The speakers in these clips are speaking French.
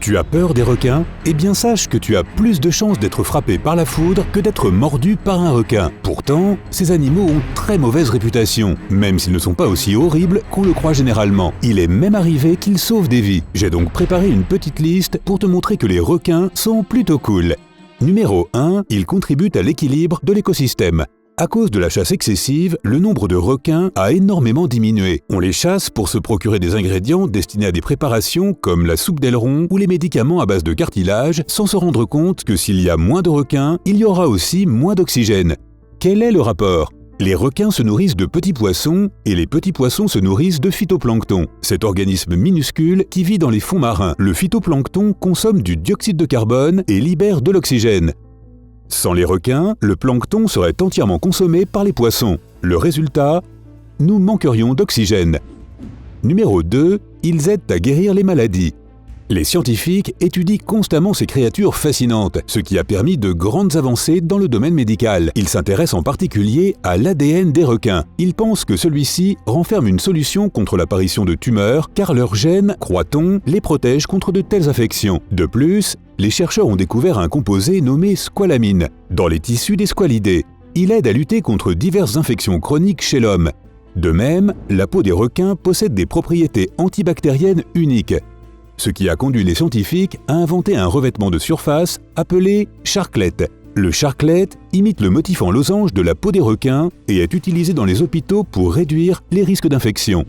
Tu as peur des requins? Eh bien sache que tu as plus de chances d'être frappé par la foudre que d'être mordu par un requin. Pourtant, ces animaux ont très mauvaise réputation, même s'ils ne sont pas aussi horribles qu'on le croit généralement. Il est même arrivé qu'ils sauvent des vies. J'ai donc préparé une petite liste pour te montrer que les requins sont plutôt cool. Numéro 1, ils contribuent à l'équilibre de l'écosystème. À cause de la chasse excessive, le nombre de requins a énormément diminué. On les chasse pour se procurer des ingrédients destinés à des préparations comme la soupe d'aileron ou les médicaments à base de cartilage, sans se rendre compte que s'il y a moins de requins, il y aura aussi moins d'oxygène. Quel est le rapport? Les requins se nourrissent de petits poissons et les petits poissons se nourrissent de phytoplancton, cet organisme minuscule qui vit dans les fonds marins. Le phytoplancton consomme du dioxyde de carbone et libère de l'oxygène. Sans les requins, le plancton serait entièrement consommé par les poissons. Le résultat, nous manquerions d'oxygène. Numéro 2, ils aident à guérir les maladies. Les scientifiques étudient constamment ces créatures fascinantes, ce qui a permis de grandes avancées dans le domaine médical. Ils s'intéressent en particulier à l'ADN des requins. Ils pensent que celui-ci renferme une solution contre l'apparition de tumeurs, car leurs gènes, croit-on, les protègent contre de telles affections. De plus, les chercheurs ont découvert un composé nommé squalamine dans les tissus des squalidés. Il aide à lutter contre diverses infections chroniques chez l'homme. De même, la peau des requins possède des propriétés antibactériennes uniques, ce qui a conduit les scientifiques à inventer un revêtement de surface appelé charclette. Le charclette imite le motif en losange de la peau des requins et est utilisé dans les hôpitaux pour réduire les risques d'infection.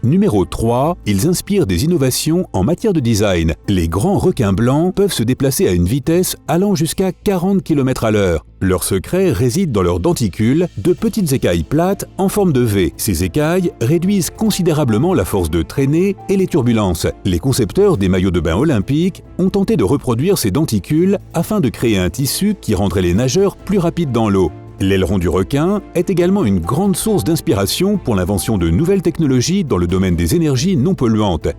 Numéro 3, ils inspirent des innovations en matière de design. Les grands requins blancs peuvent se déplacer à une vitesse allant jusqu'à 40 km/h. Leur secret réside dans leurs denticules, de petites écailles plates en forme de V. Ces écailles réduisent considérablement la force de traînée et les turbulences. Les concepteurs des maillots de bain olympiques ont tenté de reproduire ces denticules afin de créer un tissu qui rendrait les nageurs plus rapides dans l'eau. L'aileron du requin est également une grande source d'inspiration pour l'invention de nouvelles technologies dans le domaine des énergies non polluantes.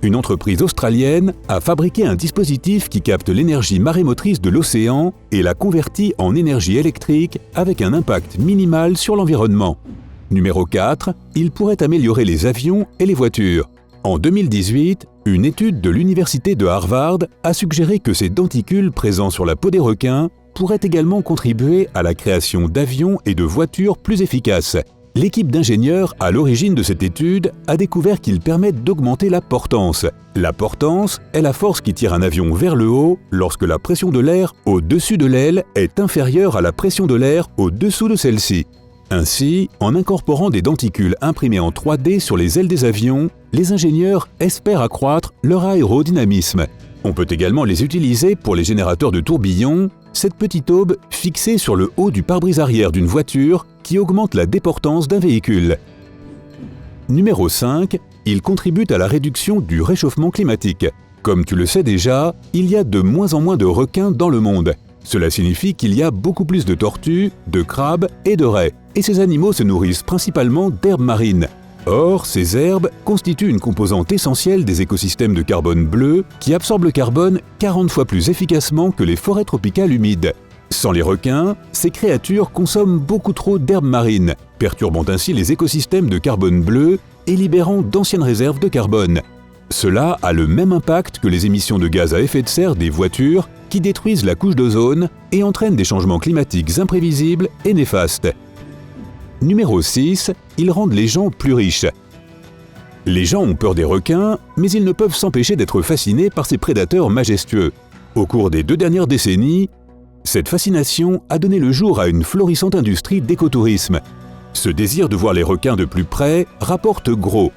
Une entreprise australienne a fabriqué un dispositif qui capte l'énergie marémotrice de l'océan et la convertit en énergie électrique avec un impact minimal sur l'environnement. Numéro 4, il pourrait améliorer les avions et les voitures. En 2018, une étude de l'université de Harvard a suggéré que ces denticules présents sur la peau des requins pourrait également contribuer à la création d'avions et de voitures plus efficaces. L'équipe d'ingénieurs à l'origine de cette étude a découvert qu'ils permettent d'augmenter la portance. La portance est la force qui tire un avion vers le haut lorsque la pression de l'air au-dessus de l'aile est inférieure à la pression de l'air au-dessous de celle-ci. Ainsi, en incorporant des denticules imprimés en 3D sur les ailes des avions, les ingénieurs espèrent accroître leur aérodynamisme. On peut également les utiliser pour les générateurs de tourbillons, cette petite aube fixée sur le haut du pare-brise arrière d'une voiture qui augmente la déportance d'un véhicule. Numéro 5, ils contribuent à la réduction du réchauffement climatique. Comme tu le sais déjà, il y a de moins en moins de requins dans le monde. Cela signifie qu'il y a beaucoup plus de tortues, de crabes et de raies. Et ces animaux se nourrissent principalement d'herbes marines. Or, ces herbes constituent une composante essentielle des écosystèmes de carbone bleu qui absorbent le carbone 40 fois plus efficacement que les forêts tropicales humides. Sans les requins, ces créatures consomment beaucoup trop d'herbes marines, perturbant ainsi les écosystèmes de carbone bleu et libérant d'anciennes réserves de carbone. Cela a le même impact que les émissions de gaz à effet de serre des voitures qui détruisent la couche d'ozone et entraînent des changements climatiques imprévisibles et néfastes. Numéro 6, ils rendent les gens plus riches. Les gens ont peur des requins, mais ils ne peuvent s'empêcher d'être fascinés par ces prédateurs majestueux. Au cours des 2 dernières décennies, cette fascination a donné le jour à une florissante industrie d'écotourisme. Ce désir de voir les requins de plus près rapporte gros.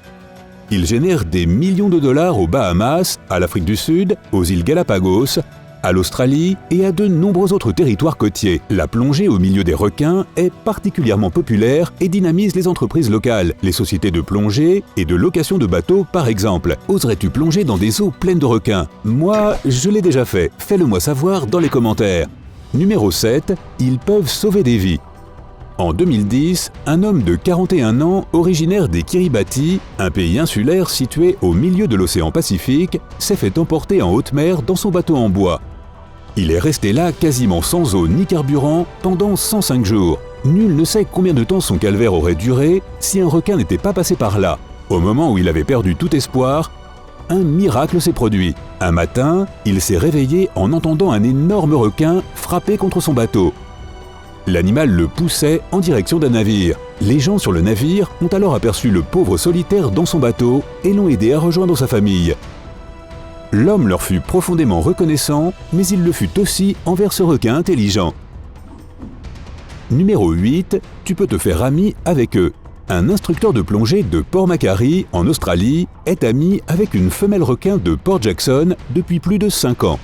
Il génère des millions de dollars aux Bahamas, à l'Afrique du Sud, aux îles Galapagos, à l'Australie et à de nombreux autres territoires côtiers. La plongée au milieu des requins est particulièrement populaire et dynamise les entreprises locales, les sociétés de plongée et de location de bateaux par exemple. Oserais-tu plonger dans des eaux pleines de requins? Moi, je l'ai déjà fait. Fais-le-moi savoir dans les commentaires. Numéro 7, ils peuvent sauver des vies. En 2010, un homme de 41 ans, originaire des Kiribati, un pays insulaire situé au milieu de l'océan Pacifique, s'est fait emporter en haute mer dans son bateau en bois. Il est resté là quasiment sans eau ni carburant pendant 105 jours. Nul ne sait combien de temps son calvaire aurait duré si un requin n'était pas passé par là. Au moment où il avait perdu tout espoir, un miracle s'est produit. Un matin, il s'est réveillé en entendant un énorme requin frapper contre son bateau. L'animal le poussait en direction d'un navire. Les gens sur le navire ont alors aperçu le pauvre solitaire dans son bateau et l'ont aidé à rejoindre sa famille. L'homme leur fut profondément reconnaissant, mais il le fut aussi envers ce requin intelligent. Numéro 8, tu peux te faire ami avec eux. Un instructeur de plongée de Port Macquarie, en Australie, est ami avec une femelle requin de Port Jackson depuis plus de 5 ans.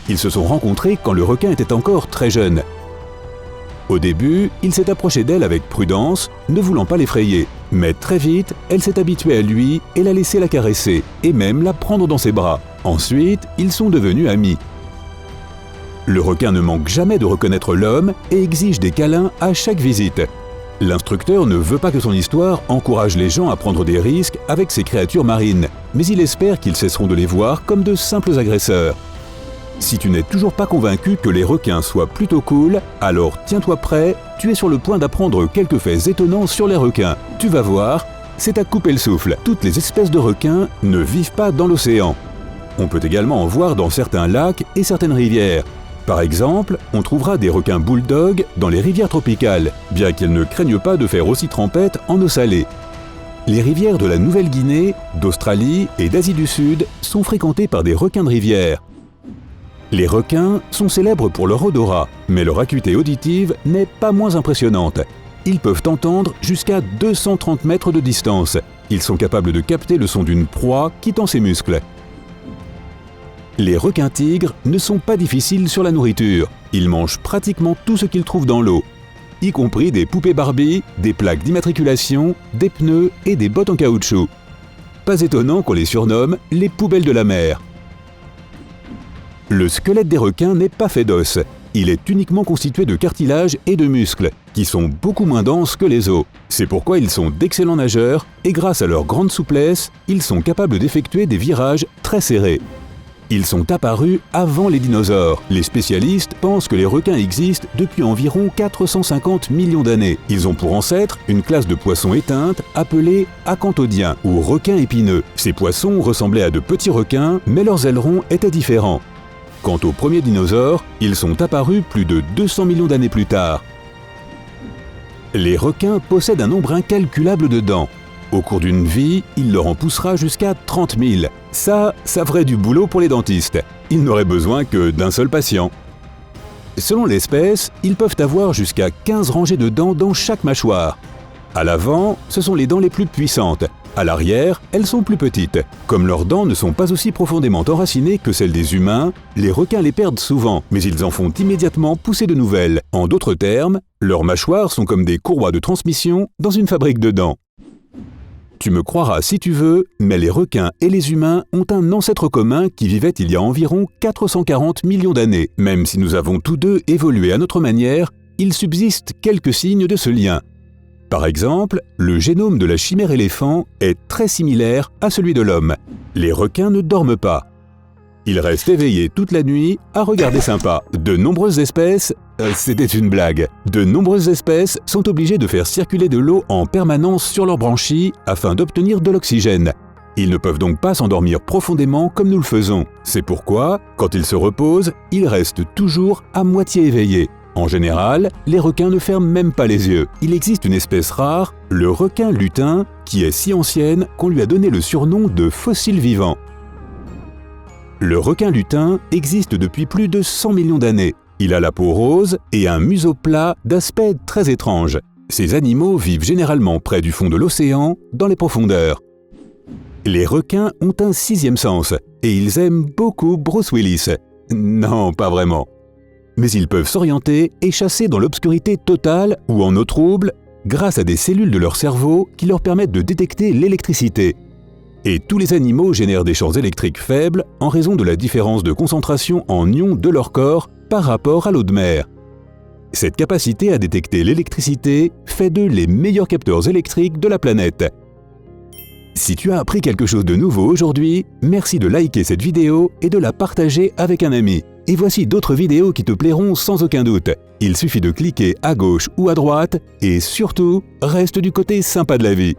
Ils se sont rencontrés quand le requin était encore très jeune. Au début, il s'est approché d'elle avec prudence, ne voulant pas l'effrayer. Mais très vite, elle s'est habituée à lui et l'a laissé la caresser, et même la prendre dans ses bras. Ensuite, ils sont devenus amis. Le requin ne manque jamais de reconnaître l'homme et exige des câlins à chaque visite. L'instructeur ne veut pas que son histoire encourage les gens à prendre des risques avec ces créatures marines, mais il espère qu'ils cesseront de les voir comme de simples agresseurs. Si tu n'es toujours pas convaincu que les requins soient plutôt cool, alors tiens-toi prêt, tu es sur le point d'apprendre quelques faits étonnants sur les requins. Tu vas voir, c'est à couper le souffle. Toutes les espèces de requins ne vivent pas dans l'océan. On peut également en voir dans certains lacs et certaines rivières. Par exemple, on trouvera des requins bulldogs dans les rivières tropicales, bien qu'elles ne craignent pas de faire aussi trempette en eau salée. Les rivières de la Nouvelle-Guinée, d'Australie et d'Asie du Sud sont fréquentées par des requins de rivière. Les requins sont célèbres pour leur odorat, mais leur acuité auditive n'est pas moins impressionnante. Ils peuvent entendre jusqu'à 230 mètres de distance. Ils sont capables de capter le son d'une proie qui tend ses muscles. Les requins-tigres ne sont pas difficiles sur la nourriture. Ils mangent pratiquement tout ce qu'ils trouvent dans l'eau, y compris des poupées Barbie, des plaques d'immatriculation, des pneus et des bottes en caoutchouc. Pas étonnant qu'on les surnomme les poubelles de la mer. Le squelette des requins n'est pas fait d'os. Il est uniquement constitué de cartilage et de muscles, qui sont beaucoup moins denses que les os. C'est pourquoi ils sont d'excellents nageurs et grâce à leur grande souplesse, ils sont capables d'effectuer des virages très serrés. Ils sont apparus avant les dinosaures. Les spécialistes pensent que les requins existent depuis environ 450 millions d'années. Ils ont pour ancêtre une classe de poissons éteintes appelée acanthodiens ou requins épineux. Ces poissons ressemblaient à de petits requins, mais leurs ailerons étaient différents. Quant aux premiers dinosaures, ils sont apparus plus de 200 millions d'années plus tard. Les requins possèdent un nombre incalculable de dents. Au cours d'une vie, il leur en poussera jusqu'à 30 000. Ça ferait du boulot pour les dentistes. Ils n'auraient besoin que d'un seul patient. Selon l'espèce, ils peuvent avoir jusqu'à 15 rangées de dents dans chaque mâchoire. À l'avant, ce sont les dents les plus puissantes. À l'arrière, elles sont plus petites. Comme leurs dents ne sont pas aussi profondément enracinées que celles des humains, les requins les perdent souvent, mais ils en font immédiatement pousser de nouvelles. En d'autres termes, leurs mâchoires sont comme des courroies de transmission dans une fabrique de dents. Tu me croiras si tu veux, mais les requins et les humains ont un ancêtre commun qui vivait il y a environ 440 millions d'années. Même si nous avons tous deux évolué à notre manière, il subsiste quelques signes de ce lien. Par exemple, le génome de la chimère éléphant est très similaire à celui de l'homme. Les requins ne dorment pas. Ils restent éveillés toute la nuit à regarder sympa. De nombreuses espèces... c'était une blague. De nombreuses espèces sont obligées de faire circuler de l'eau en permanence sur leurs branchies afin d'obtenir de l'oxygène. Ils ne peuvent donc pas s'endormir profondément comme nous le faisons. C'est pourquoi, quand ils se reposent, ils restent toujours à moitié éveillés. En général, les requins ne ferment même pas les yeux. Il existe une espèce rare, le requin lutin, qui est si ancienne qu'on lui a donné le surnom de fossile vivant. Le requin lutin existe depuis plus de 100 millions d'années. Il a la peau rose et un museau plat d'aspect très étrange. Ces animaux vivent généralement près du fond de l'océan, dans les profondeurs. Les requins ont un sixième sens et ils aiment beaucoup Bruce Willis. Non, pas vraiment. Mais ils peuvent s'orienter et chasser dans l'obscurité totale ou en eau trouble grâce à des cellules de leur cerveau qui leur permettent de détecter l'électricité. Et tous les animaux génèrent des champs électriques faibles en raison de la différence de concentration en ions de leur corps par rapport à l'eau de mer. Cette capacité à détecter l'électricité fait d'eux les meilleurs capteurs électriques de la planète. Si tu as appris quelque chose de nouveau aujourd'hui, merci de liker cette vidéo et de la partager avec un ami. Et voici d'autres vidéos qui te plairont sans aucun doute. Il suffit de cliquer à gauche ou à droite et surtout, reste du côté sympa de la vie.